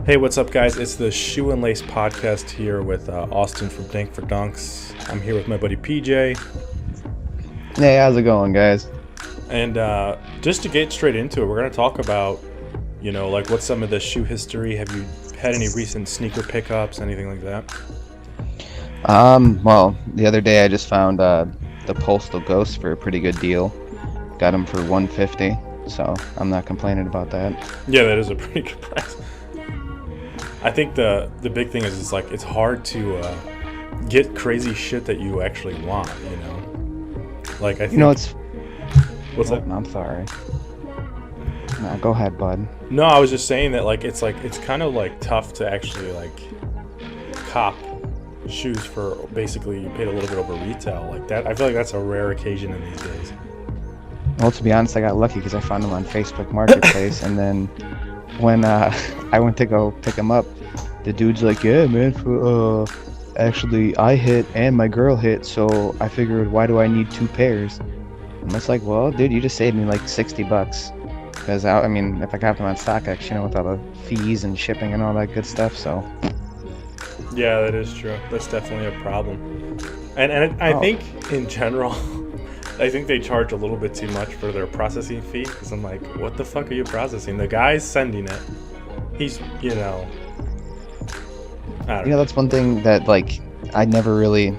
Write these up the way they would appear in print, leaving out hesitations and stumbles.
Hey, what's up, guys? It's the Shoe and Lace podcast here with Austin from Dank for Dunks. I'm here with my buddy PJ. Hey, how's it going, guys? And just to get straight into it, we're going to talk about, like what's some of the shoe history. Have you had any recent sneaker pickups, anything like that? Well, the other day I just found the Postal Ghost for a pretty good deal. Got them for $150, so I'm not complaining about that. Yeah, that is a pretty good price. I think the big thing is it's hard to get crazy shit that you actually want, Like I think it's what's that? I'm sorry. No, go ahead, bud. No, I was just saying that it's kind of tough to actually cop shoes for basically you paid a little bit over retail like that. I feel like that's a rare occasion in these days. Well, to be honest, I got lucky because I found them on Facebook Marketplace, and then when I went to go pick them up, the dude's like, "Yeah, man, actually I hit and my girl hit, so I figured, why do I need two pairs?" And I was like, "Well, dude, you just saved me like $60 because I mean, if I got them on StockX, with all the fees and shipping and all that good stuff." So yeah, that is true. That's definitely a problem, and I think in general. I think they charge a little bit too much for their processing fee because I'm like, what the fuck are you processing? The guy's sending it. He's, I don't know. That's one thing that I never really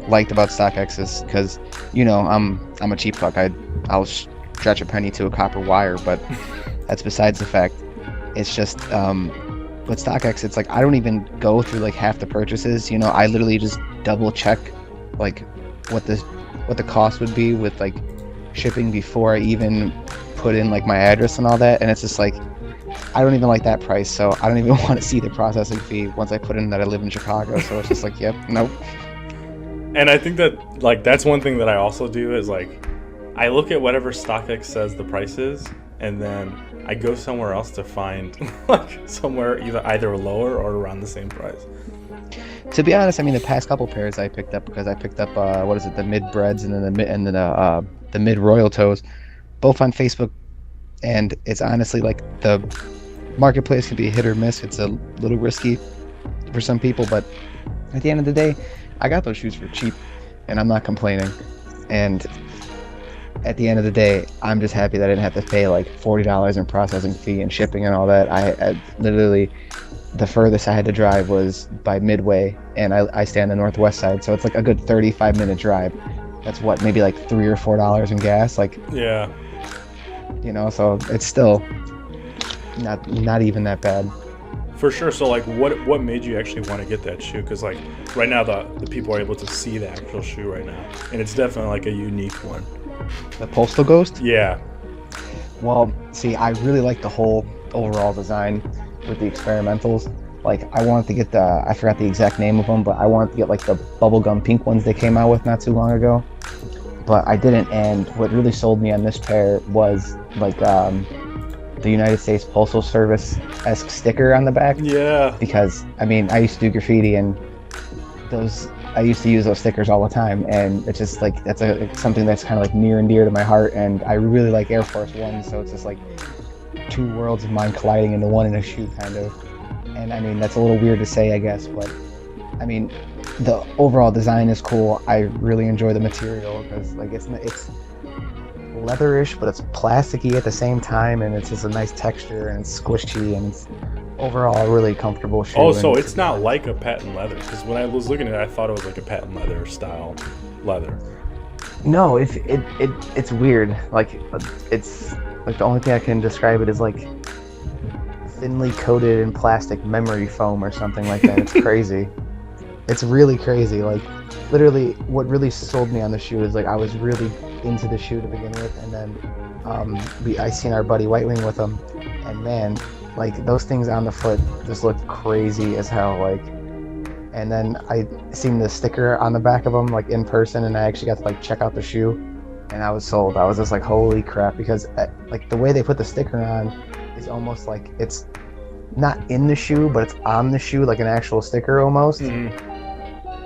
liked about StockX is because I'm a cheap fuck. I'll stretch a penny to a copper wire, but that's besides the fact. It's just with StockX, it's I don't even go through half the purchases. I literally just double check what the cost would be with shipping before I even put in my address and all that, and it's just I don't even like that price, so I don't even want to see the processing fee once I put in that I live in Chicago. So it's just yep, nope. And I think that that's one thing that I also do is I look at whatever StockX says the price is, and then I go somewhere else to find somewhere either lower or around the same price. To be honest, I mean, the past couple pairs I picked up because I picked up the mid breads and then the mid royal toes, both on Facebook, and it's honestly the marketplace can be hit or miss. It's a little risky for some people, but at the end of the day, I got those shoes for cheap, and I'm not complaining. And at the end of the day, I'm just happy that I didn't have to pay $40 in processing fee and shipping and all that. I literally. The furthest I had to drive was by Midway, and I stay on the northwest side, so it's a good 35-minute drive. That's what, maybe $3 or $4 in gas, yeah, so it's still not even that bad. for sure. So what made you actually want to get that shoe? Because right now the people are able to see the actual shoe right now, and it's definitely a unique one. The Postal Ghost? Yeah. Well, see, I really like the whole overall design with the experimentals. I wanted to get I forgot the exact name of them, but I wanted to get the bubblegum pink ones they came out with not too long ago, but I didn't. And what really sold me on this pair was the United States Postal Service-esque sticker on the back. Yeah. Because I mean, I used to do graffiti, and I used to use those stickers all the time, and it's just that's something that's kind of near and dear to my heart, and I really like Air Force One, so it's just two worlds of mine colliding into one in a shoe, kind of. And I mean, that's a little weird to say, I guess, but I mean, the overall design is cool. I really enjoy the material because it's leatherish, but it's plasticky at the same time, and it's just a nice texture, and it's squishy, and it's overall a really comfortable shoe. Oh, so it's not like a patent leather? Because when I was looking at it, I thought it was a patent leather style leather. No, it's weird. It's the only thing I can describe it is thinly coated in plastic memory foam or something like that. It's crazy. It's really crazy. Literally, what really sold me on the shoe is I was really into the shoe to begin with, and then I seen our buddy White Wing with them, and man, those things on the foot just looked crazy as hell. And then I seen the sticker on the back of them in person, and I actually got to check out the shoe. And I was sold. I was just holy crap, because the way they put the sticker on is almost it's not in the shoe, but it's on the shoe, an actual sticker almost. Mm-hmm.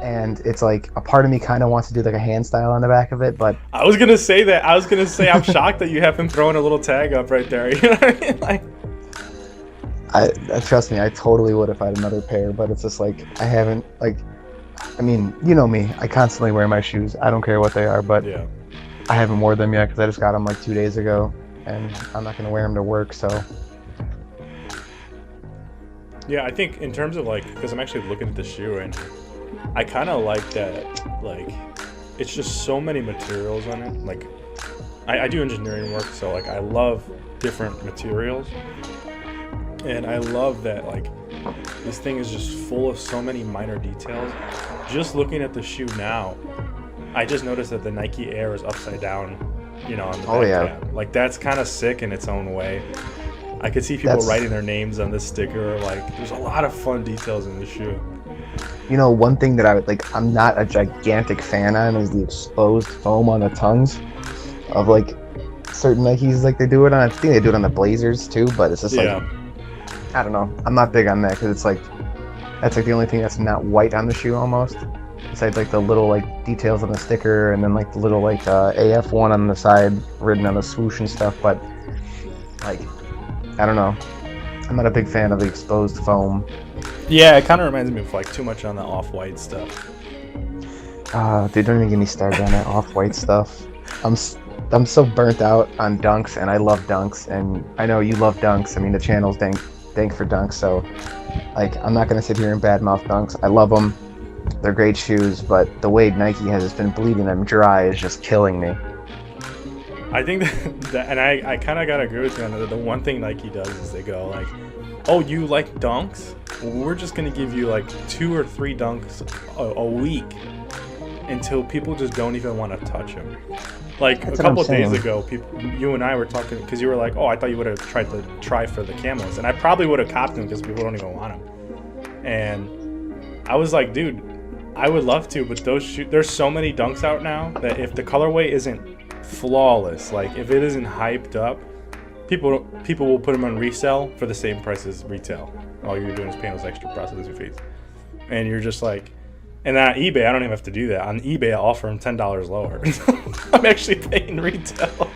And it's a part of me kind of wants to do a hand style on the back of it, but I was gonna say that. I was gonna say I'm shocked that you haven't thrown a little tag up right there. You know what I mean? trust me, I totally would if I had another pair, but it's just like I haven't like. I mean, you know me. I constantly wear my shoes. I don't care what they are, but Yeah. I haven't worn them yet because I just got them like 2 days ago, and I'm not gonna wear them to work. So Yeah, I think in terms of like, because I'm actually looking at the shoe and I kind of like that, like, it's just so many materials on it. Like, I do engineering work, so like I love different materials, and I love that like this thing is just full of so many minor details. Just looking at the shoe now, I just noticed that the Nike Air is upside down, you know, on the back tab. Like that's kind of sick in its own way. I could see people writing their names on this sticker. Like, there's a lot of fun details in the shoe. You know, one thing that I would like, I'm not a gigantic fan on is the exposed foam on the tongues of like certain Nikes. Like they do it on, I think they do it on the Blazers too. But it's just like, I don't know. I'm not big on that because it's like that's like the only thing that's not white on the shoe almost. Besides like the little like details on the sticker and then like the little like AF1 on the side written on the swoosh and stuff. But like, I don't know. I'm not a big fan of the exposed foam. Yeah, it kind of reminds me of like too much on the off-white stuff. Dude, don't even get me started on that off-white stuff. I'm so burnt out on dunks, and I love dunks, and I know you love dunks. I mean, the channel's dank for dunks, so like I'm not gonna sit here and badmouth dunks. I love them. They're great shoes, but the way Nike has just been bleeding them dry is just killing me. I think that and I kind of gotta agree with you on that. The one thing Nike does is they go like, "Oh, you like dunks? Well, we're just gonna give you like 2 or 3 dunks a week until people just don't even want to touch them." Like that's a couple of days ago, you and I were talking because you were like, "Oh, I thought you would have tried to try for the camos," and I probably would have copped them because people don't even want them. And I was like, "Dude, I would love to, but those shoes, there's so many dunks out now that if the colorway isn't flawless, like if it isn't hyped up, people will put them on resale for the same price as retail. All you're doing is paying those extra processing fees, and you're just like, and on eBay I don't even have to do that. On eBay I offer them $10 lower. I'm actually paying retail.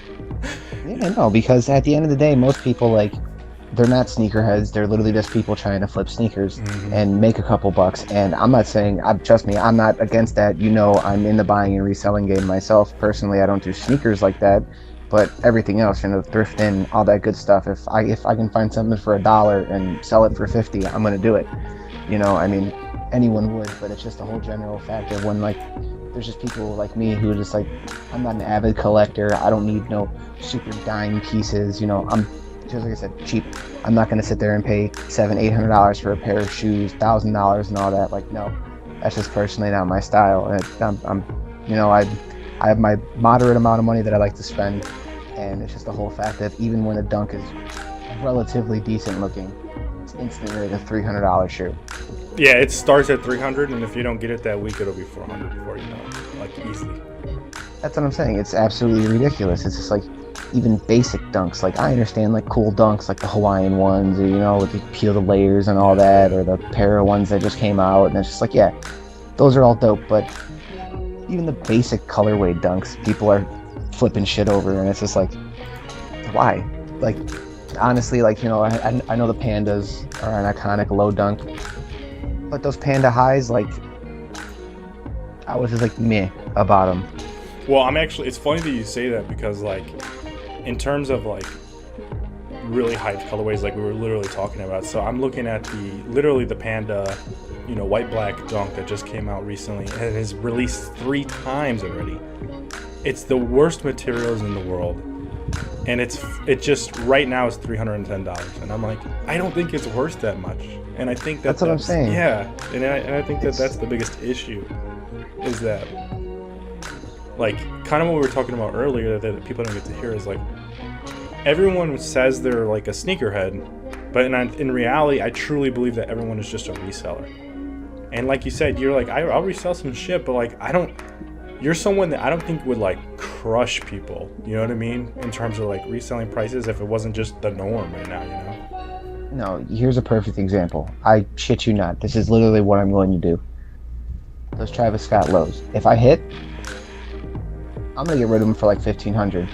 Yeah, no, because at the end of the day, most people like they're not sneakerheads. They're literally just people trying to flip sneakers and make a couple bucks. And I'm not saying, trust me, I'm not against that. You know, I'm in the buying and reselling game myself. Personally, I don't do sneakers like that, but everything else, you know, thrifting, all that good stuff. If I can find something for $1 and sell it for 50, I'm gonna do it. You know, I mean, anyone would, but it's just the whole general fact of when like there's just people like me who are just like, I'm not an avid collector. I don't need no super dime pieces. You know, I'm just like I said, cheap. I'm not gonna sit there and pay $700-800 for a pair of shoes, $1,000 and all that. Like, no, that's just personally not my style. And I'm you know, I have my moderate amount of money that I like to spend, and it's just the whole fact that even when a dunk is relatively decent looking, it's instantly like a $300 shoe. Yeah, it starts at $300, and if you don't get it that week, it'll be $400 before you know it, like easily. That's what I'm saying. It's absolutely ridiculous. It's just like even basic dunks. Like I understand like cool dunks, like the Hawaiian ones, or you know, with you peel the layers and all that, or the pair of ones that just came out, and it's just like, yeah, those are all dope. But even the basic colorway dunks, people are flipping shit over, and it's just like, why? Like, honestly, like, you know, I know the Pandas are an iconic low dunk, but those Panda highs, like, I was just like meh about them. Well, it's funny that you say that because like, in terms of like really hyped colorways, like we were literally talking about. So I'm looking at the Panda, you know, white black dunk that just came out recently and it has released 3 times already. It's the worst materials in the world, and it just right now is $310, and I'm like, I don't think it's worth that much, and I think that's what I'm saying. Yeah, and I think that's the biggest issue, is that like kind of what we were talking about earlier that people don't get to hear is like everyone says they're like a sneakerhead, but in reality, I truly believe that everyone is just a reseller. And like you said, you're like, I'll resell some shit, but like you're someone that I don't think would like crush people, you know what I mean, in terms of like reselling prices if it wasn't just the norm right now, you know? No, here's a perfect example. I shit you not. This is literally what I'm going to do. Those Travis Scott lows. If I hit, I'm gonna get rid of them for like $1,500.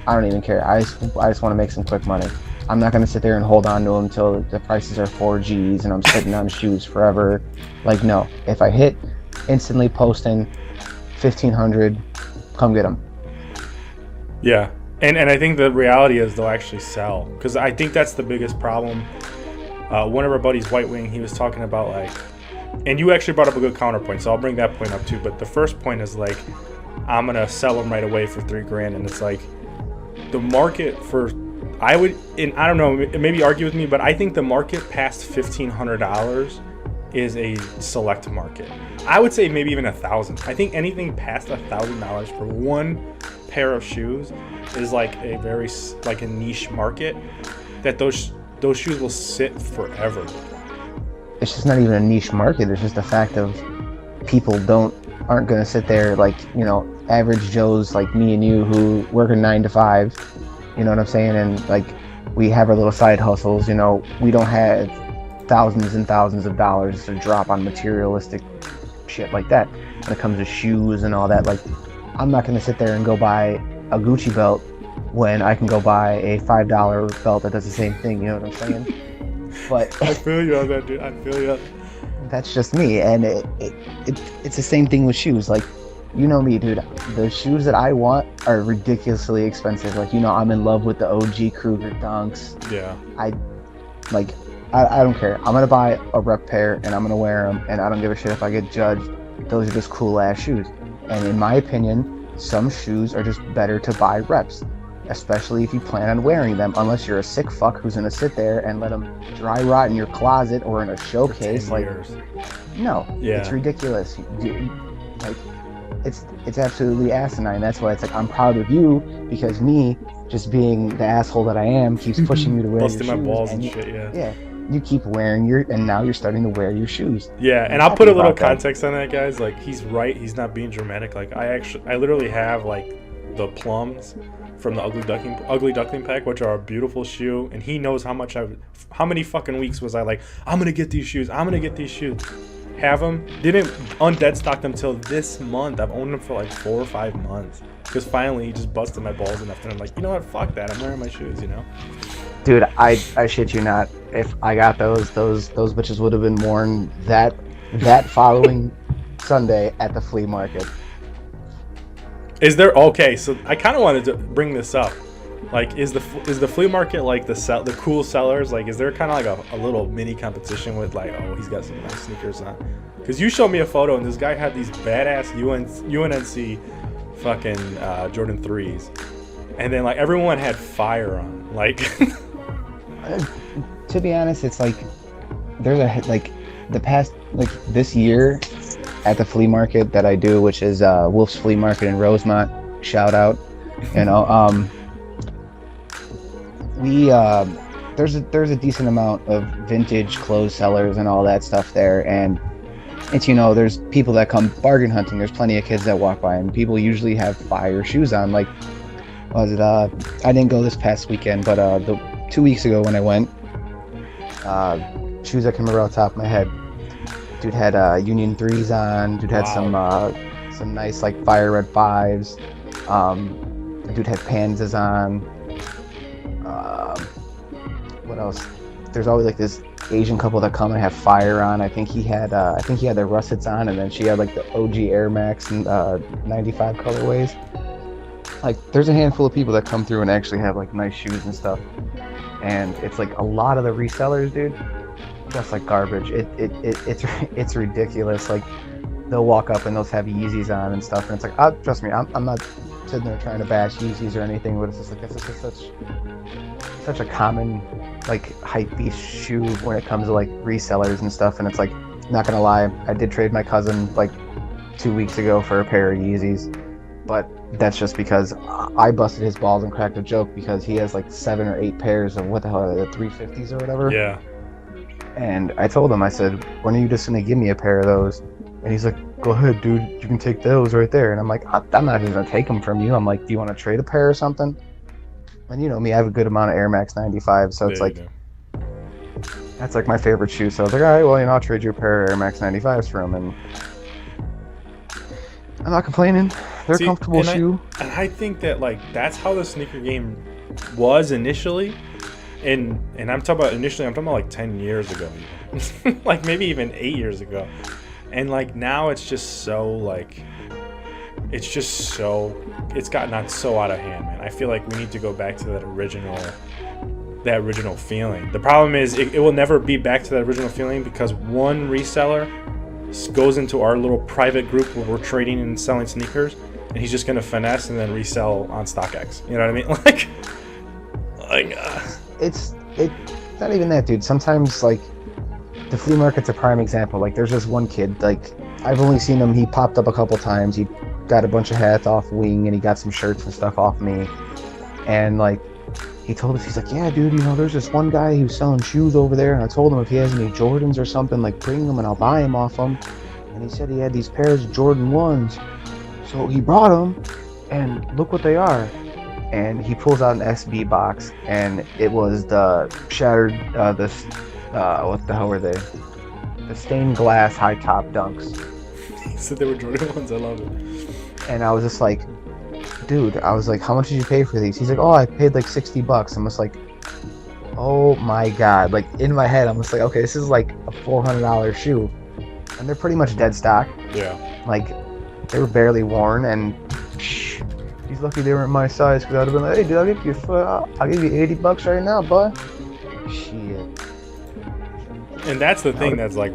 I don't even care. I just want to make some quick money. I'm not gonna sit there and hold on to them until the prices are 4Gs and I'm sitting on shoes forever. Like, no, if I hit, instantly posting 1,500, come get them. Yeah. And I think the reality is they'll actually sell, because I think that's the biggest problem. One of our buddies, White Wing, he was talking about like, and you actually brought up a good counterpoint, so I'll bring that point up too. But the first point is like, I'm gonna sell them right away for $3,000, and it's like the market for, I would, and I don't know, maybe argue with me, but I think the market past $1,500 is a select market. I would say maybe even $1,000. I think anything past $1,000 for one pair of shoes is like a very like a niche market that those shoes will sit forever. It's just not even a niche market. It's just the fact of people aren't going to sit there like, you know, average Joes like me and you who work a 9 to 5, you know what I'm saying? And like, we have our little side hustles, you know, we don't have thousands and thousands of dollars to drop on materialistic shit like that. When it comes to shoes and all that, like, I'm not going to sit there and go buy a Gucci belt when I can go buy a $5 belt that does the same thing, you know what I'm saying? But I feel you on that, dude. I feel you. That's just me, and it's the same thing with shoes. Like, you know me, dude. The shoes that I want are ridiculously expensive. Like, you know, I'm in love with the OG Kruger Dunks. Yeah. I don't care. I'm gonna buy a rep pair and I'm gonna wear them, and I don't give a shit if I get judged. Those are just cool ass shoes. And in my opinion, some shoes are just better to buy reps, especially if you plan on wearing them, unless you're a sick fuck who's gonna sit there and let them dry rot in your closet or in a showcase. Like, no, yeah. It's ridiculous. Like, it's absolutely asinine. That's why it's like, I'm proud of you, because me, just being the asshole that I am, keeps pushing you to wear busting your my shoes, balls and shit. Yeah. You keep wearing and now you're starting to wear your shoes. Yeah, and I'll put a little context on that, guys. Like, he's right. He's not being dramatic. Like, I literally have like the plums from the Ugly Duckling pack, which are a beautiful shoe, and he knows how many fucking weeks was I like, I'm gonna get these shoes. Have them, didn't undead stock them till this month. I've owned them for like 4 or 5 months, because finally he just busted my balls enough, and I'm like, you know what, fuck that, I'm wearing my shoes, you know. Dude, I shit you not, if I got those bitches would have been worn that following Sunday at the flea market. Is there, okay, so I kind of wanted to bring this up. Like, is the flea market like the cool sellers? Like, is there kind of like a little mini competition with like, oh, he's got some nice sneakers on? Because you showed me a photo and this guy had these badass UNC fucking Jordan 3s, and then like everyone had fire on. Like, to be honest, it's like there's the past, like, this year at the flea market that I do, which is Wolf's Flea Market in Rosemont. Shout out, you know. There's a decent amount of vintage clothes sellers and all that stuff there, and it's, you know, there's people that come bargain hunting. There's plenty of kids that walk by, and people usually have fire shoes on. Like, I didn't go this past weekend, but the 2 weeks ago when I went, shoes I can remember off the top of my head. Dude had Union 3s on. Dude had some nice like fire red 5s. Dude had Panzas on. What else? There's always like this Asian couple that come and have fire on. I think he had their russets on, and then she had like the OG Air Max and 95 colorways. Like, there's a handful of people that come through and actually have like nice shoes and stuff. And it's like a lot of the resellers, dude, just like garbage. It's ridiculous. Like, they'll walk up and they'll have Yeezys on and stuff, and it's like, trust me, I'm not sitting there trying to bash Yeezys or anything, but it's just like, it's just such a common like hype beast shoe when it comes to like resellers and stuff. And it's like, not gonna lie, I did trade my cousin like 2 weeks ago for a pair of Yeezys, but that's just because I busted his balls and cracked a joke, because he has like 7 or 8 pairs of, what the hell are they, the 350s or whatever. Yeah. And I told him, I said, when are you just gonna give me a pair of those? And he's like, go ahead, dude, you can take those right there. And I'm like, I'm not even gonna take them from you. I'm like, do you want to trade a pair or something? And you know me, I have a good amount of Air Max 95, so it's like, that's like my favorite shoe. So I was like, all right, well, you know, I'll trade you a pair of Air Max 95s for them, and I'm not complaining. They're a comfortable shoe. And I think that like that's how the sneaker game was initially, and I'm talking about initially, I'm talking about like 10 years ago, like maybe even 8 years ago. And like now it's just so like, it's gotten so out of hand, man. I feel like we need to go back to that original feeling. The problem is it will never be back to that original feeling because one reseller goes into our little private group where we're trading and selling sneakers, and he's just gonna finesse and then resell on StockX. You know what I mean? It's not even that, dude. Sometimes like the flea market's a prime example. Like there's this one kid, like I've only seen him, he popped up a couple times. He got a bunch of hats off Wing and he got some shirts and stuff off me. And like he told us, he's like, yeah, dude, you know, there's this one guy who's selling shoes over there, and I told him if he has any Jordans or something, like bring them and I'll buy him off him. And he said he had these pairs of Jordan 1s. So he brought them, and look what they are. And he pulls out an SB box, and it was the shattered, what the hell were they? The stained glass high top Dunks. He said they were Jordan 1s. I love it. And I was just like, dude, I was like, how much did you pay for these? He's like, oh, I paid like $60. I'm just like, oh my god. Like in my head, I'm just like, okay, this is like a $400 shoe. And they're pretty much dead stock. Yeah. Like, they were barely worn, and he's lucky they weren't my size, because I'd have been like, hey, dude, I'll give you $80 right now, bud. Shit. And that's the thing that's like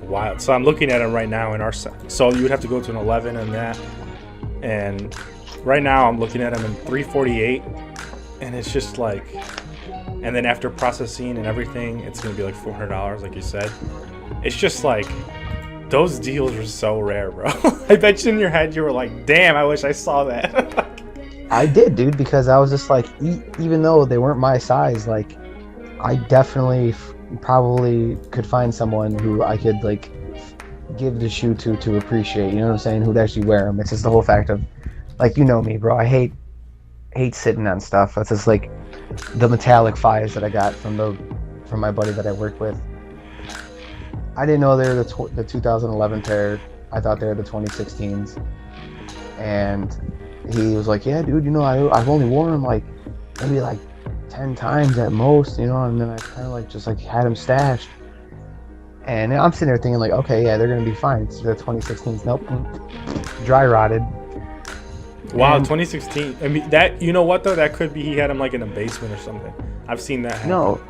wild. So I'm looking at them right now in our so you would have to go to an 11 and that, and right now I'm looking at them in 348, and it's just like, and then after processing and everything, it's gonna be like $400, like you said. It's just like, those deals are so rare, bro. I bet you in your head you were like, damn, I wish I saw that. I did, dude, because I was just like, even though they weren't my size, like, I definitely probably could find someone who I could like give the shoe to appreciate, you know what I'm saying, who'd actually wear them. It's just the whole fact of, like, you know me, bro, I hate sitting on stuff. That's just like the metallic fives that I got from my buddy that I work with. I didn't know they were the 2011 pair. I thought they were the 2016s. And he was like, yeah, dude, you know, I've only worn them like maybe like 10 times at most, you know, and then I kind of like just like had them stashed. And I'm sitting there thinking like, okay, yeah, they're going to be fine. It's the 2016s. Nope. Dry rotted. Wow, And 2016. I mean, that, you know what though? That could be he had them like in a basement or something. I've seen that happen. No,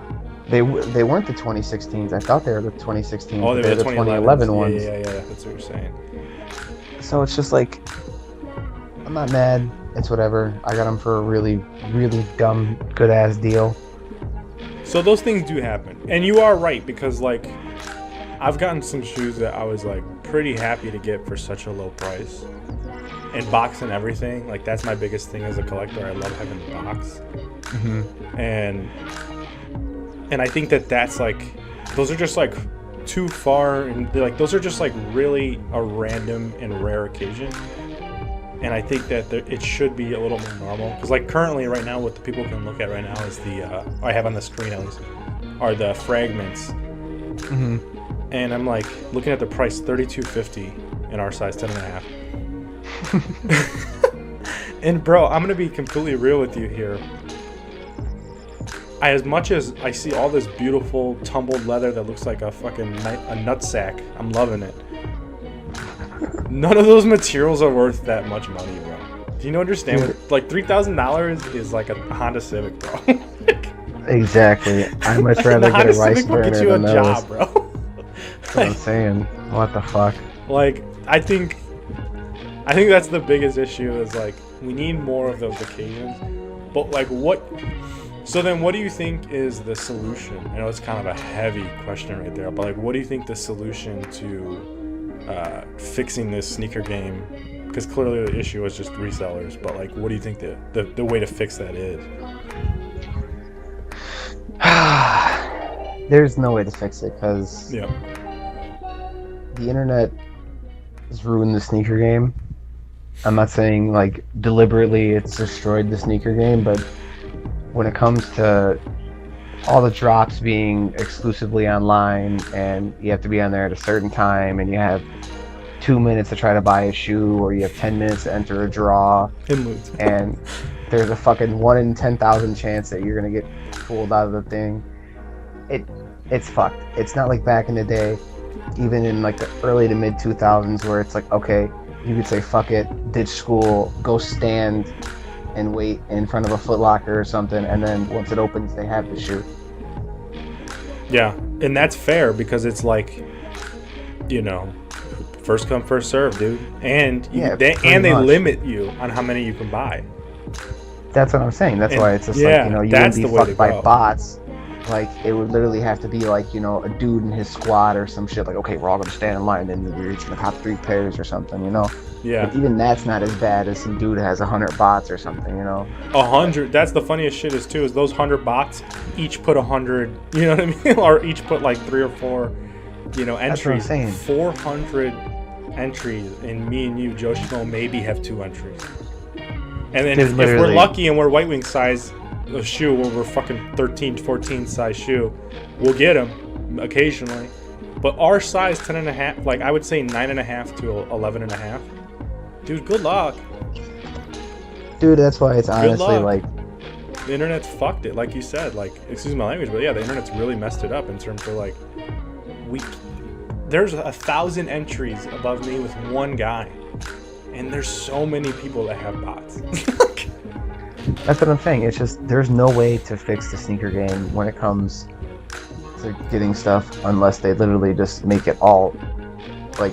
they weren't the 2016s. I thought they were the 2016s. Oh, they were the 2011 ones. Yeah, that's what you're saying. So it's just like, I'm not mad. It's whatever. I got them for a really, really dumb, good-ass deal. So those things do happen. And you are right, because like, I've gotten some shoes that I was like pretty happy to get for such a low price. And box and everything, like that's my biggest thing as a collector. I love having the box. Mm-hmm. And I think that's like, those are just like too far, and like those are just like really a random and rare occasion. And I think that it should be a little more normal, because like currently right now what the people can look at right now is the I have on the screen at least are the fragments. Mm-hmm. And I'm like looking at the price, $32.50 in our size 10.5. And bro, I'm gonna be completely real with you here. As much as I see all this beautiful tumbled leather that looks like a fucking nutsack, I'm loving it. None of those materials are worth that much money, bro. Do you understand? Like $3,000 is like a Honda Civic, bro. Exactly. I'd much rather get a rice burner get you a than those. job, bro. That's what I'm saying. What the fuck? Like, I think that's the biggest issue, is like we need more of those occasions. But like, what? So then, what do you think is the solution? I know it's kind of a heavy question right there, but like, what do you think the solution to fixing this sneaker game? Because clearly the issue is just resellers. But like, what do you think the way to fix that is? There's no way to fix it, because the internet has ruined the sneaker game. I'm not saying like deliberately it's destroyed the sneaker game, but when it comes to all the drops being exclusively online, and you have to be on there at a certain time, and you have 2 minutes to try to buy a shoe, or you have 10 minutes to enter a draw, and there's a fucking 1 in 10,000 chance that you're gonna get pulled out of the thing. It's fucked. It's not like back in the day, even in like the early to mid 2000s, where it's like, okay, you could say fuck it, ditch school, go stand and wait in front of a Foot Locker or something, and then once it opens, they have the shoe. Yeah, and that's fair because it's like, you know, first come first serve, dude, and they limit you on how many you can buy. That's what I'm saying. That's why it's just like, you know, you wouldn't be fucked by bots. Like, it would literally have to be like, you know, a dude in his squad or some shit. Like, okay, we're all gonna stand in line, and we're each gonna cop 3 pairs or something, you know. Yeah. But even that's not as bad as some dude has 100 bots or something, you know. 100. That's the funniest shit is too. Is those 100 bots each put 100. You know what I mean? Or each put like 3 or 4, you know, entries. That's what I'm saying. 400 entries, and me and you, Joe Schmo, maybe have 2 entries. And then if we're lucky and we're White Wing size a shoe, where we're fucking 13, 14 size shoe, we'll get them occasionally. But our size 10.5, like I would say 9.5 to 11.5. Dude, good luck. Dude, that's why it's honestly like the internet's fucked it, like you said. Like, excuse my language, but yeah, the internet's really messed it up in terms of like there's 1,000 entries above me with one guy, and there's so many people that have bots. That's what I'm saying. It's just there's no way to fix the sneaker game when it comes to getting stuff unless they literally just make it all like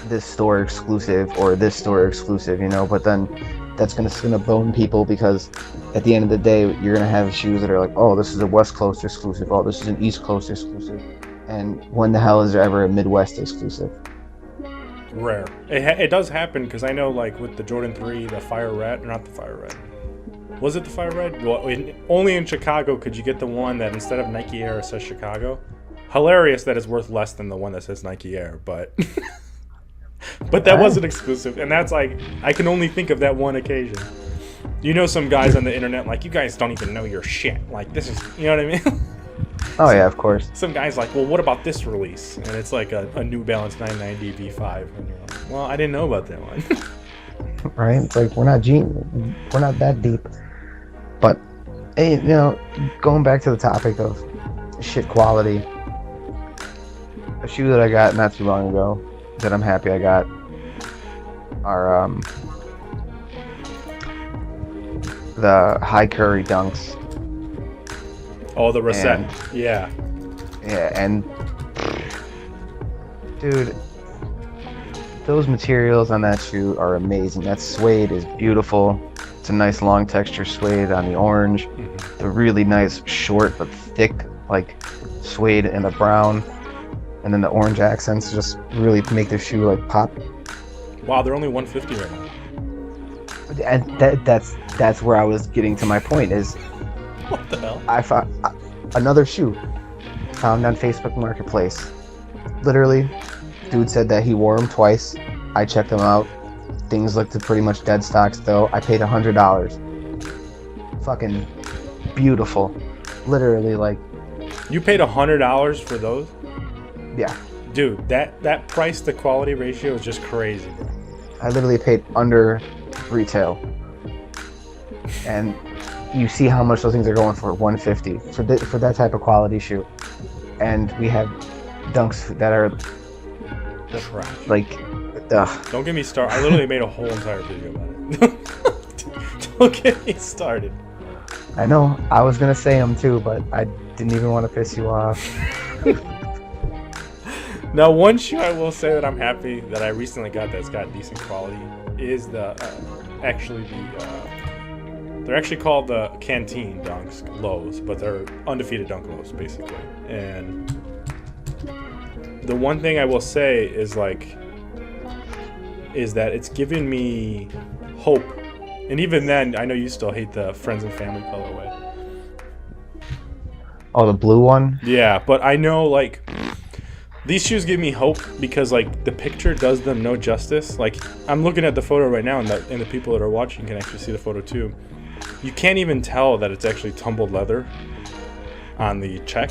this store exclusive or this store exclusive, you know. But then that's gonna bone people, because at the end of the day, you're gonna have shoes that are like, oh, this is a West Coast exclusive, oh, this is an East Coast exclusive, and when the hell is there ever a Midwest exclusive? Rare. It does happen, because I know, like, with the Jordan 3, the Fire Red, or not the Fire Red. Was it the Fire Red? Well, only in Chicago could you get the one that instead of Nike Air says Chicago. Hilarious that it's worth less than the one that says Nike Air, but but that wasn't exclusive, and that's like, I can only think of that one occasion. You know, some guys on the internet, like, you guys don't even know your shit. Like, this is, you know what I mean? Oh yeah, of course. Some guy's like, well, what about this release? And it's like a New Balance 990 V5. And you're like, well, I didn't know about that one. Right? It's like, we're not that deep. But, hey, you know, going back to the topic of shit quality, a shoe that I got not too long ago that I'm happy I got are the High Curry Dunks. Oh, the Resale. Yeah. Yeah, and dude, those materials on that shoe are amazing. That suede is beautiful. It's a nice long texture suede on the orange. Mm-hmm. The really nice short but thick like suede in the brown, and then the orange accents just really make the shoe like pop. Wow, they're only $150 right now. And that's where I was getting to my point is, what the hell? I found another shoe found on Facebook Marketplace. Literally, dude said that he wore them twice. I checked them out. Things looked pretty much dead stock still. I paid $100. Fucking beautiful. Literally, like. You paid $100 for those? Yeah. Dude, that price to quality ratio is just crazy, bro. I literally paid under retail. And you see how much those things are going for, $150 for that type of quality shoe. And we have Dunks that are trash. Like, ugh. Don't get me started. I literally made a whole entire video about it. Don't get me started. I know. I was gonna say them too, but I didn't even want to piss you off. Now, one shoe I will say that I'm happy that I recently got that's got decent quality is they're actually called the Canteen Dunks lows, but they're undefeated dunk lows basically. And the one thing I will say is that it's given me hope. And even then, I know you still hate the Friends and Family colorway. Oh, the blue one? Yeah, but I know, like, these shoes give me hope because, like, the picture does them no justice. Like, I'm looking at the photo right now, and the people that are watching can actually see the photo too. You can't even tell that it's actually tumbled leather on the check.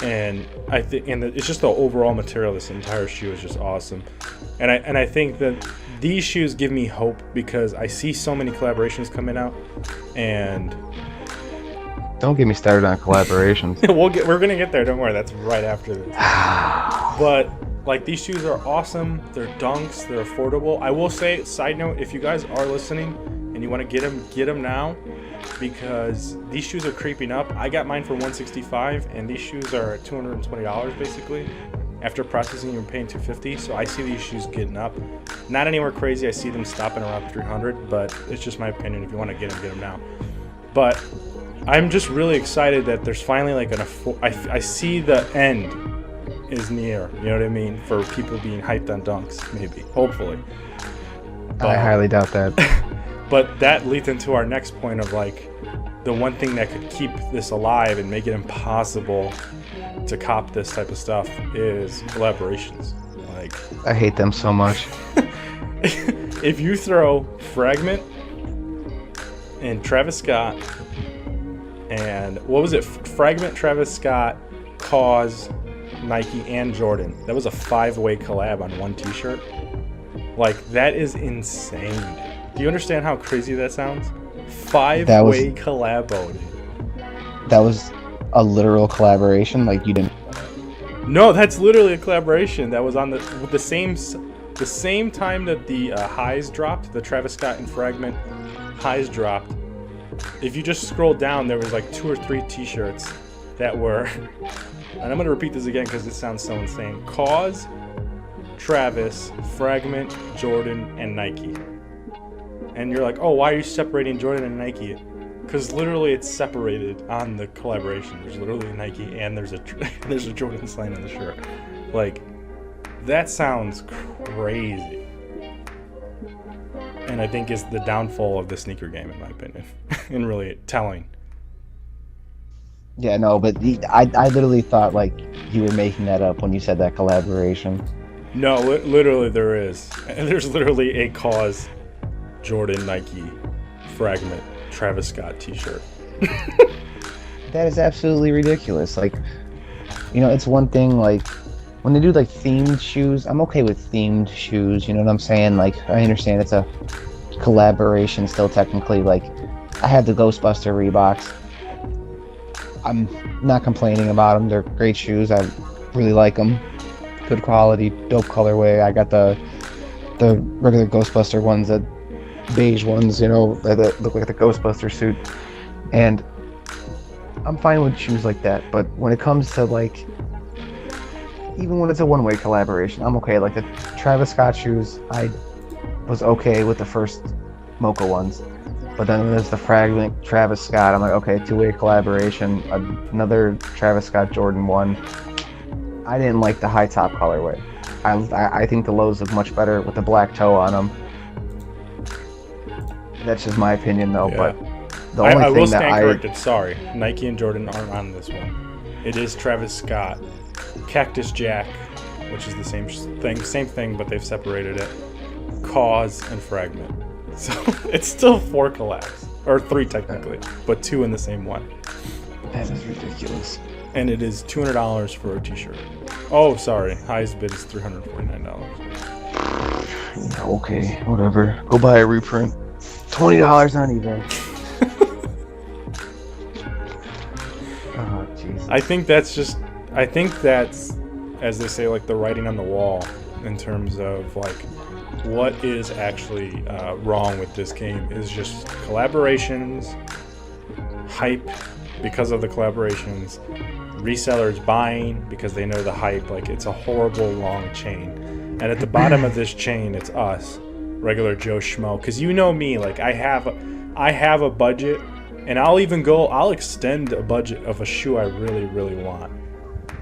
And I think, it's just the overall material of this entire shoe is just awesome. And I think that these shoes give me hope because I see so many collaborations coming out, and Don't get me started on collaborations. we're gonna get there. Don't worry, that's right after this. But like, these shoes are awesome. They're dunks. They're affordable. I will say, side note, if you guys are listening and you want to get them now, because these shoes are creeping up. I got mine for $165, and these shoes are $220 basically. After processing, you're paying $250. So I see these shoes getting up. Not anywhere crazy. I see them stopping around $300, but it's just my opinion. If you want to get them now. But I'm just really excited that there's finally like I see the end is near. You know what I mean? For people being hyped on dunks, maybe, hopefully. I highly doubt that. But that leads into our next point of like, the one thing that could keep this alive and make it impossible to cop this type of stuff is collaborations. Like, I hate them so much. if you throw Fragment and Travis Scott and what was it? Fragment, Travis Scott, Cause, Nike, and Jordan. That was a 5-way collab on one t-shirt. Like, that is insane. Do you understand how crazy that sounds? 5-way collabo, dude. That was a literal collaboration? Like, you didn't... No, that's literally a collaboration. That was on the same time that the highs dropped, the Travis Scott and Fragment highs dropped. If you just scroll down, there was like 2 or 3 t-shirts that were, and I'm going to repeat this again because it sounds so insane. Cause, Travis, Fragment, Jordan, and Nike. And you're like, oh, why are you separating Jordan and Nike? Because literally it's separated on the collaboration. There's literally a Nike and there's a Jordan sign on the shirt. Like, that sounds crazy. And I think is the downfall of the sneaker game, in my opinion. And really telling. Yeah, no, but I literally thought like you were making that up when you said that collaboration. No, literally there is. And there's literally a Cause, Jordan, Nike, Fragment, Travis Scott t-shirt. That is absolutely ridiculous. Like, you know, it's one thing like when they do like themed shoes, I'm okay with themed shoes, you know what I'm saying? Like, I understand it's a collaboration still technically. Like, I had the Ghostbuster Reeboks. I'm not complaining about them. They're great shoes. I really like them. Good quality, dope colorway. I got the regular Ghostbuster ones, the beige ones, you know, that look like the Ghostbuster suit. And I'm fine with shoes like that. But when it comes to like, even when it's a one-way collaboration, I'm okay. Like the Travis Scott shoes, I was okay with the first Mocha ones. But then when there's the Fragment Travis Scott, I'm like, okay, 2-way collaboration, another Travis Scott Jordan one. I didn't like the high top colorway. I think the lows look much better with the black toe on them. That's just my opinion, though. Yeah. But the only I thing will that stand corrected. Sorry, Nike and Jordan aren't on this one. It is Travis Scott, Cactus Jack, which is the same thing, but they've separated it. Cause and Fragment. So it's still 4 collabs, or 3 technically, but 2 in the same one. That is ridiculous. And it is $200 for a t-shirt. Oh, sorry, highest bid is $349. Yeah, okay, whatever. Go buy a reprint. $20 on eBay. Oh, Jesus. I think that's, as they say, like the writing on the wall in terms of like what is actually wrong with this game is just collaborations, hype because of the collaborations, resellers buying because they know the hype. Like, it's a horrible long chain. And at the bottom of this chain, it's us, regular Joe Schmo. Because you know me, like I have a budget, and I'll extend a budget of a shoe I really, really want.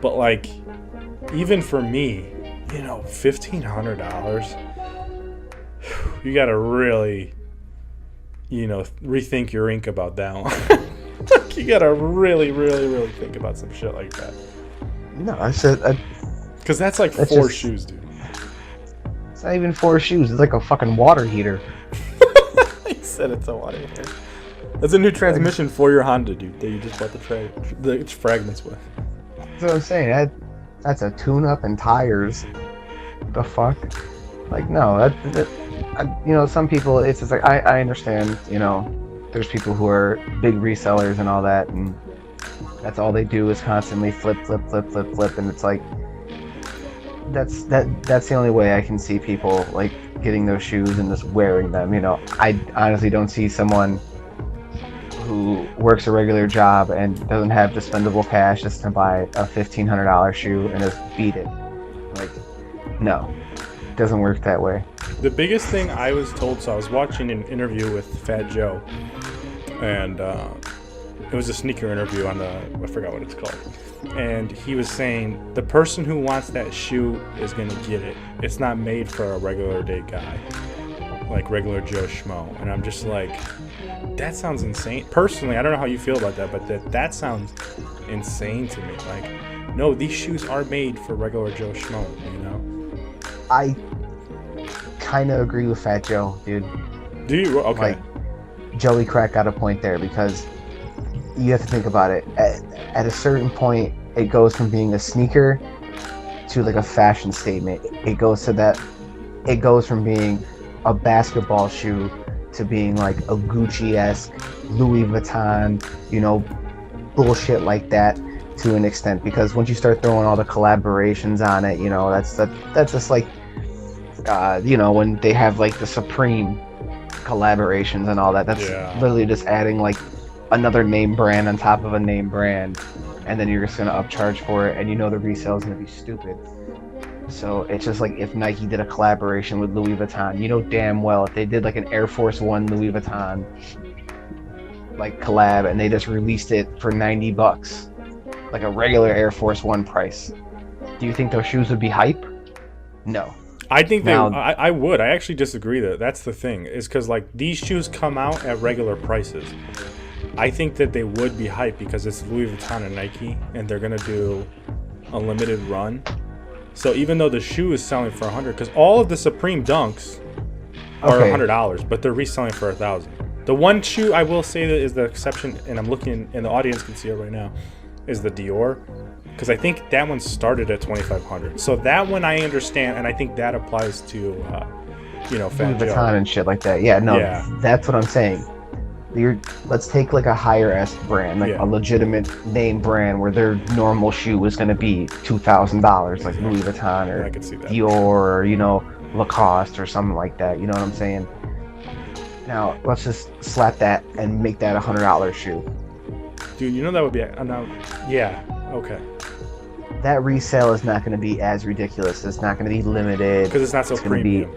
But like, even for me, you know, $1,500, you gotta really, you know, rethink your ink about that one. Like, you gotta really, really, really think about some shit like that. No, I said... Because that's like 4 shoes, dude. It's not even 4 shoes. It's like a fucking water heater. He said it's a water heater. That's a new transmission for your Honda, dude, that you just bought the Fragments with. That's what I'm saying. That's a tune-up and tires. The fuck? Like, no, some people, it's just like, I understand, there's people who are big resellers and all that, and that's all they do is constantly flip, flip, flip, flip, flip, and it's like, that's the only way I can see people, like, getting those shoes and just wearing them, I honestly don't see someone who works a regular job and doesn't have dispendable cash just to buy a $1,500 shoe and just beat it. Like, no, it doesn't work that way. The biggest thing I was told, so I was watching an interview with Fat Joe, and it was a sneaker interview on I forgot what it's called. And he was saying the person who wants that shoe is going to get it. It's not made for a regular day guy, like regular Joe Schmo. And I'm just like, that sounds insane. Personally, I don't know how you feel about that, but that sounds insane to me. Like, no, these shoes are made for regular Joe Schmo, I kind of agree with Fat Joe, dude. Do you? Okay. Like, Joey Crack got a point there, because you have to think about it. At a certain point, it goes from being a sneaker to like a fashion statement. It goes from being a basketball shoe to being like a Gucci-esque, Louis Vuitton, bullshit like that to an extent. Because once you start throwing all the collaborations on it, that's just like, when they have like the Supreme collaborations and all that. That's literally just adding like another name brand on top of a name brand, and then you're just gonna upcharge for it, and the resale is gonna be stupid. So it's just like if Nike did a collaboration with Louis Vuitton, damn well if they did like an Air Force One Louis Vuitton like collab and they just released it for $90, like a regular Air Force One price, do you think those shoes would be hype? No. I think I would. I actually disagree. That's the thing, is because like these shoes come out at regular prices. I think that they would be hype because it's Louis Vuitton and Nike, and they're gonna do a limited run. So even though the shoe is selling for $100, because all of the Supreme Dunks are $100, but they're reselling for $1,000. The one shoe I will say that is the exception, and I'm looking, and the audience can see it right now, is the Dior, because I think that one started at $2,500. So that one I understand, and I think that applies to Fat Louis Vuitton and shit like that. That's what I'm saying. Let's take like a higher-esque brand, like a legitimate name brand where their normal shoe is going to be $2,000, like Louis Vuitton or I could see that. Dior or Lacoste or something like that. You know what I'm saying? Now let's just slap that and make that $100 shoe. Dude, that would be okay. That resale is not going to be as ridiculous. It's not going to be limited. Because it's not so premium.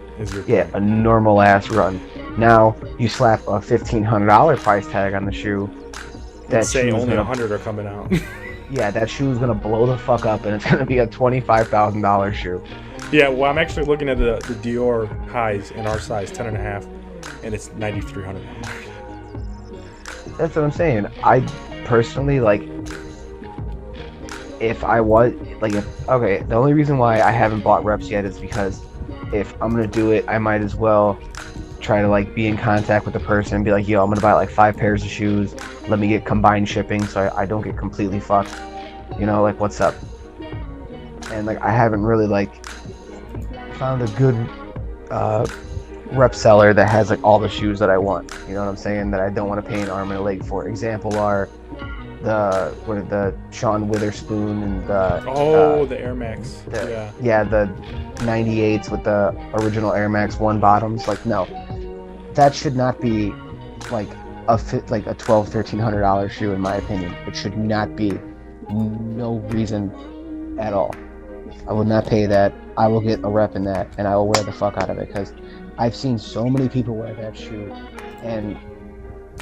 A normal ass run. Now you slap a $1,500 price tag on the shoe. That say only 100 are coming out. Yeah, that shoe is gonna blow the fuck up, and it's gonna be a $25,000 shoe. Yeah, well, I'm actually looking at the Dior highs in our size, 10.5, and it's $9,300. That's what I'm saying. I personally the only reason why I haven't bought reps yet is because if I'm gonna do it, I might as well try to be in contact with the person and be like, yo, I'm gonna buy 5 pairs of shoes, let me get combined shipping so I don't get completely fucked, what's up. And I haven't really found a good rep seller that has all the shoes that I want, you know what I'm saying, that I don't want to pay an arm and a leg for. Example are the Sean Witherspoon and the Air Max. The 98s with the original Air Max 1 bottoms. No, that should not be a $1,200-$1,300 shoe in my opinion. It should not be. No reason at all. I will not pay that. I will get a rep in that, and I will wear the fuck out of it, because I've seen so many people wear that shoe, and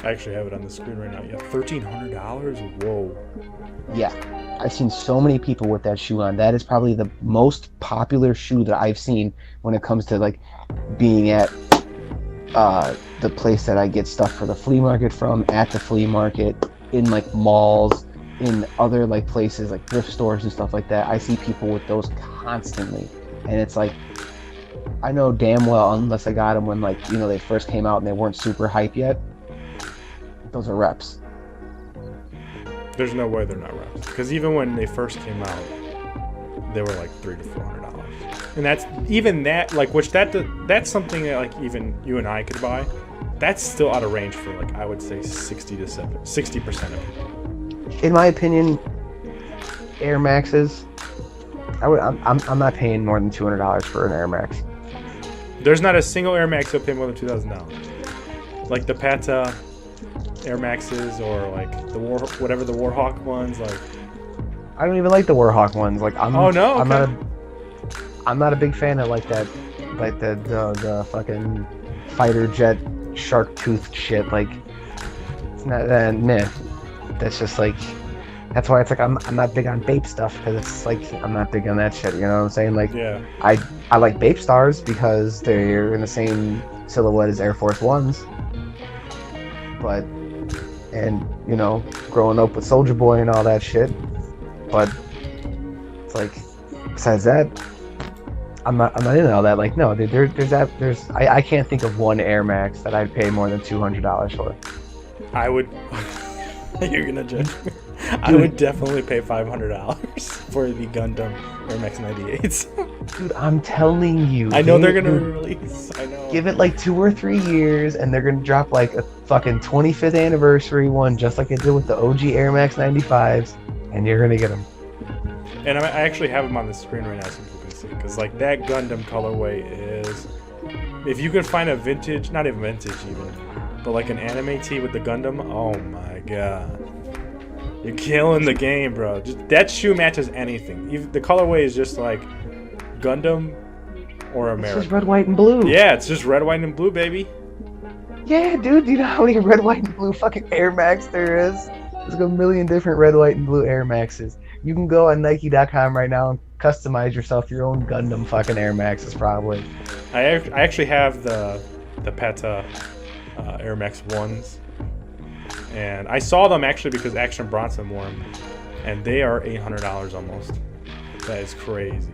I actually have it on the screen right now. Yeah, $1,300? Whoa. Yeah, I've seen so many people with that shoe on. That is probably the most popular shoe that I've seen when it comes to being at the place that I get stuff for the flea market from, at the flea market, in malls, in other places like thrift stores and stuff like that. I see people with those constantly, and it's I know damn well, unless I got them when they first came out and they weren't super hype yet, those are reps. There's no way they're not reps. Because even when they first came out, they were like $300 to $400, and that's even that like that's something that like even you and I could buy. That's still out of range for like I would say 60% of people. In my opinion, Air Maxes. I'm not paying more than $200 for an Air Max. There's not a single Air Max that'll pay more than $2,000. Like the Pata Air Maxes or like the whatever the Warhawk ones. Like I don't even like the Warhawk ones. Like oh no, okay. I'm not a big fan of like that, like the fucking fighter jet shark tooth shit. Like it's not nah. That's just like. That's why it's like I'm not big on Bape stuff because it's like I'm not big on that shit. You know what I'm saying? Like yeah. I like Bape Stars because they're in the same silhouette as Air Force Ones. But and you know, growing up with Soulja Boy and all that shit. But it's like besides that, I'm not into all that. Like no, dude, I can't think of one Air Max that I'd pay more than $200 for. I would. You're gonna judge me. I would definitely pay $500 for the Gundam Air Max 98s. Dude, I'm telling you. I know they're gonna release. I know. Give it like 2 or 3 years, and they're gonna drop like a fucking 25th anniversary one, just like they did with the OG Air Max 95s, and you're gonna get them. And I actually have them on the screen right now, so people can see. Because like that Gundam colorway is, if you can find a vintage, not even vintage even, but like an anime tee with the Gundam, oh my god. You're killing the game, bro. Just, that shoe matches anything. The colorway is just like Gundam or America. It's just red, white, and blue. Yeah, it's just red, white, and blue, baby. Yeah, dude. You know how many red, white, and blue fucking Air Max there is? There's like a million different red, white, and blue Air Maxes. You can go on Nike.com right now and customize yourself your own Gundam fucking Air Maxes, probably. I actually have the Peta Air Max 1s. And I saw them actually because Action Bronson wore them, and they are $800 almost. That is crazy.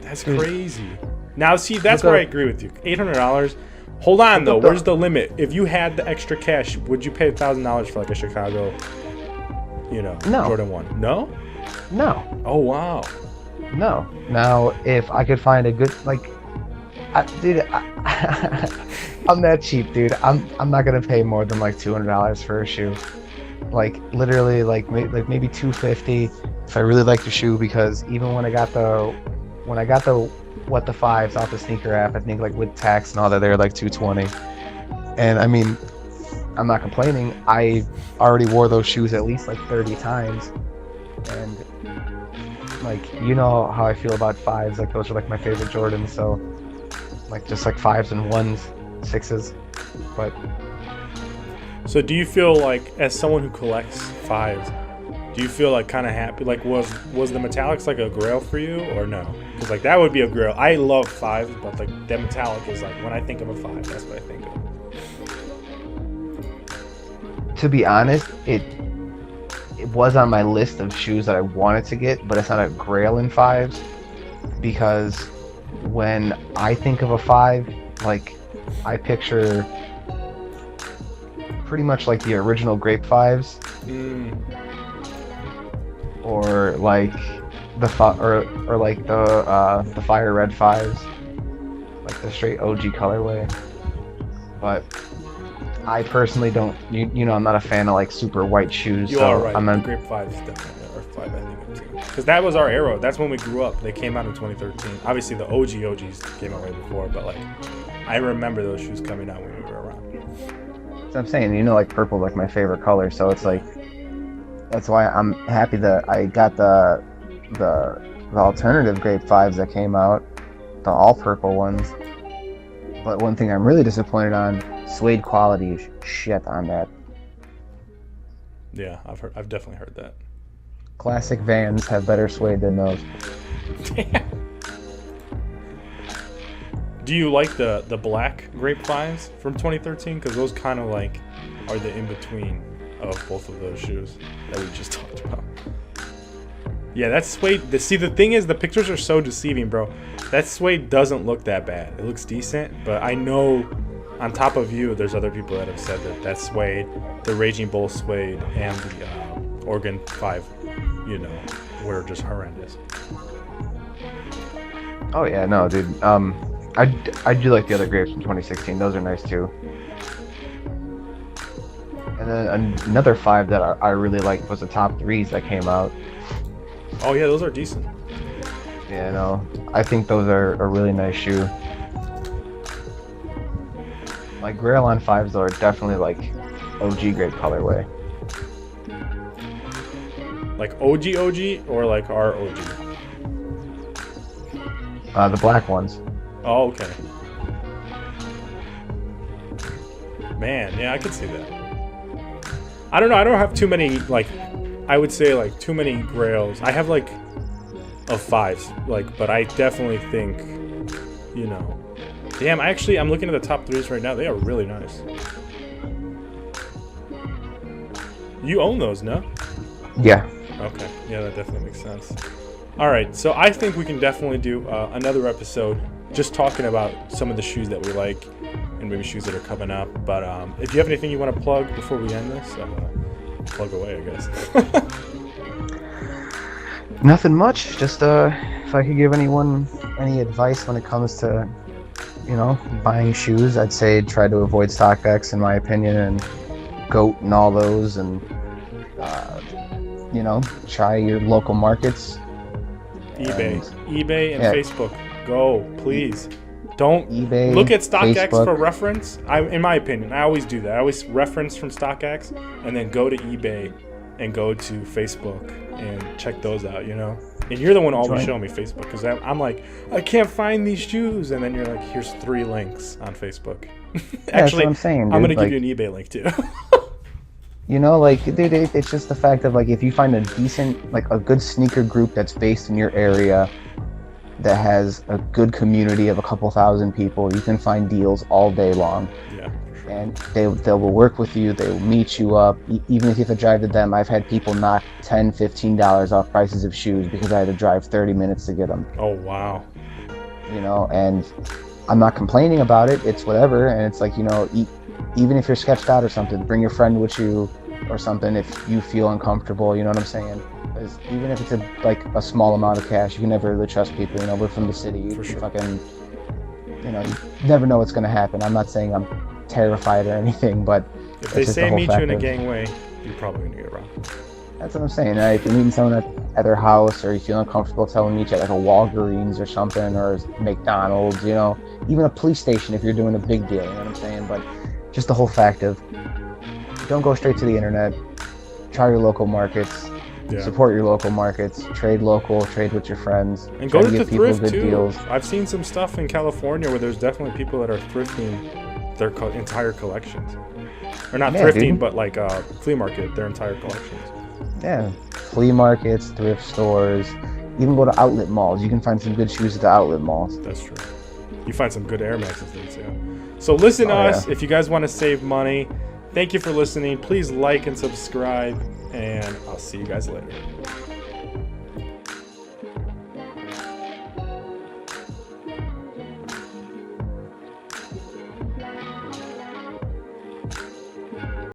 That's crazy. Now, see, that's where I agree with you. $800. Hold on though. Where's the limit? If you had the extra cash, would you pay $1,000 for like a Chicago, Jordan 1? No. No. Oh wow. No. Now, if I could find a good dude. I'm that cheap, dude. I'm not gonna pay more than like $200 for a shoe. Like literally, like maybe $250 if I really like the shoe. Because even when I got the what the 5s off the sneaker app, I think like with tax and all that, they're like $220. And I mean, I'm not complaining. I already wore those shoes at least like 30 times, and like you know how I feel about 5s. Like those are like my favorite Jordans. So like just like 5s and 1s. 6s, but so do you feel like, as someone who collects 5s, do you feel like kind of happy? Like was the metallics like a grail for you or no? Because like that would be a grail. I love 5s, but like that metallic is like when I think of a 5, that's what I think of. To be honest, it was on my list of shoes that I wanted to get, but it's not a grail in 5s because when I think of a 5, like I picture pretty much like the original Grape 5s, or like or like the Fire Red 5s, like the straight OG colorway. But I personally don't, you know, I'm not a fan of like super white shoes. You are right. The Grape 5 is definitely our 5, I think, too. Because that was our era. That's when we grew up. They came out in 2013. Obviously, the OGs came out way before, but like I remember those shoes coming out when we were around. So I'm saying, you know, like purple is like my favorite color, so it's like that's why I'm happy that I got the alternative Grape 5s that came out, the all purple ones. But one thing I'm really disappointed on, suede quality is shit on that. Yeah, I've definitely heard that. Classic Vans have better suede than those. Damn. Do you like the black Grape 5s from 2013? Because those kind of like are the in-between of both of those shoes that we just talked about. Yeah, that suede. See, the thing is, the pictures are so deceiving, bro. That suede doesn't look that bad. It looks decent, but I know on top of you, there's other people that have said that suede, the Raging Bull suede, and the Organ 5, you know, were just horrendous. Oh yeah, no, dude. I do like the other grapes from 2016. Those are nice too. And then another 5 that I really liked was the top 3s that came out. Oh yeah, those are decent. Yeah, no, I think those are a really nice shoe. Like Grail on 5s though are definitely like OG grade colorway. Like OG or like our OG? The black ones. Oh, okay. Man, yeah, I could see that. I don't know, I don't have too many, like, I would say, like, too many Grails. I have, like, of 5s, like, but I definitely think, you know... Damn, I'm looking at the top 3s right now. They are really nice. You own those, no? Yeah. Okay, yeah, that definitely makes sense. Alright, so I think we can definitely do another episode just talking about some of the shoes that we like and maybe shoes that are coming up. But if you have anything you want to plug before we end this, plug away, I guess. Nothing much. Just if I could give anyone any advice when it comes to, you know, buying shoes, I'd say try to avoid StockX in my opinion, and GOAT and all those, and you know, try your local markets. eBay and Facebook. Go, please. Don't eBay, look at StockX Facebook. for reference. In my opinion, I always do that. I always reference from StockX and then go to eBay and go to Facebook and check those out, you know? And you're the one always showing me Facebook, because I'm like, I can't find these shoes. And then you're like, here's 3 links on Facebook. Actually, that's what I'm saying, dude. I'm going to give you an eBay link too. You know, like, dude, it's just the fact of, like, if you find a decent, like, a good sneaker group that's based in your area that has a good community of a couple thousand people, you can find deals all day long. Yeah. And they will work with you. They will meet you up. Even if you have to drive to them, I've had people knock $10, $15 off prices of shoes because I had to drive 30 minutes to get them. Oh, wow. You know, and I'm not complaining about it. It's whatever. And it's like, you know, even if you're sketched out or something, bring your friend with you or something if you feel uncomfortable, you know what I'm saying? Because even if it's a small amount of cash, you can never really trust people. You know, we're from the city. For sure. Fucking, you know, you never know what's going to happen. I'm not saying I'm terrified or anything, but if they say meet you in a gangway, you're probably going to get robbed. That's what I'm saying. Right? If you're meeting someone at their house, or you feel uncomfortable telling them to meet you at like a Walgreens or something, or McDonald's, you know, even a police station if you're doing a big deal, you know what I'm saying? But just the whole fact of, don't go straight to the internet. Try your local markets. Yeah. Support your local markets. Trade local. Trade with your friends. And go to the thrift too. Deals. I've seen some stuff in California where there's definitely people that are thrifting their entire collections, or not thrifting, dude. But like flea market, their entire collections. Yeah, flea markets, thrift stores. Even go to outlet malls. You can find some good shoes at the outlet malls. That's true. You find some good Air Maxes there too. So listen to us if you guys want to save money. Thank you for listening. Please like and subscribe, and I'll see you guys later.